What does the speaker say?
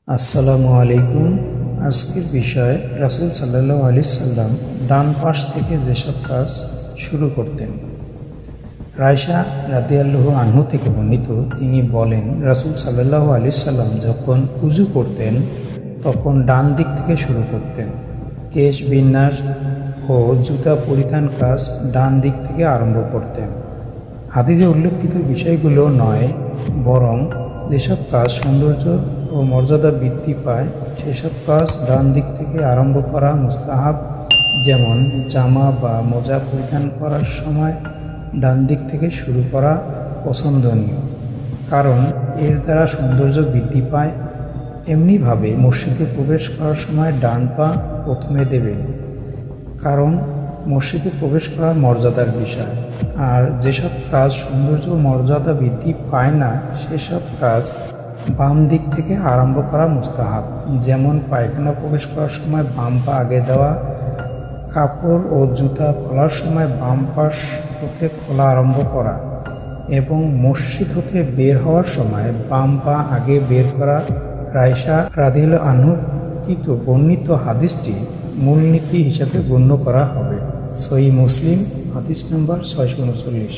আসসালামু আলাইকুম। আজকের বিষয় রাসূল সাল্লাল্লাহু আলাইহি সাল্লাম ডান পাশ থেকে যেসব কাজ শুরু করতেন। রায়শা রাদিয়াল্লাহু আনহু থেকে বর্ণিত, তিনি বলেন, রাসূল সাল্লাল্লাহু আলাইহি সাল্লাম যখন উযু করতেন তখন ডান দিক থেকে শুরু করতেন। কেশ বিন্যাস ও জুতা পরিধান কাজ ডান দিক থেকে আরম্ভ করতেন। হাদিসে উল্লেখিত বিষয়গুলো নয়, বরং যেসব কাজ সৌন্দর্য ও মর্যাদা বৃদ্ধি পায় সেসব কাজ ডান দিক থেকে আরম্ভ করা মুস্তাহাব। যেমন জামা বা মোজা পরিধান করার সময় ডান দিক থেকে শুরু করা পছন্দনীয়, কারণ এর দ্বারা সৌন্দর্য বৃদ্ধি পায়। এমনিভাবে মসজিদে প্রবেশ করার সময় ডান পা প্রথমে দেবেন, কারণ মসজিদে প্রবেশ করা মর্যাদার বিষয়। আর যেসব কাজ সৌন্দর্য ও মর্যাদা বৃদ্ধি পায় না সেসব কাজ বাম দিক থেকে আরম্ভ করা মুস্তাহাব। যেমন পায়খানা প্রবেশ করার সময় বাম পা আগে দেওয়া, কাপড় ও জুতা খোলার সময় বাম পাশ হতে খোলা আরম্ভ করা এবং মসজিদ হতে বের হওয়ার সময় বাম পা আগে বের করা। রায়শা রাদিয়াল্লাহু আনহু কৃত বর্ণিত হাদিসটি মূলনীতি হিসাবে গণ্য করা হবে। সহিহ মুসলিম হাদিস নম্বর 639।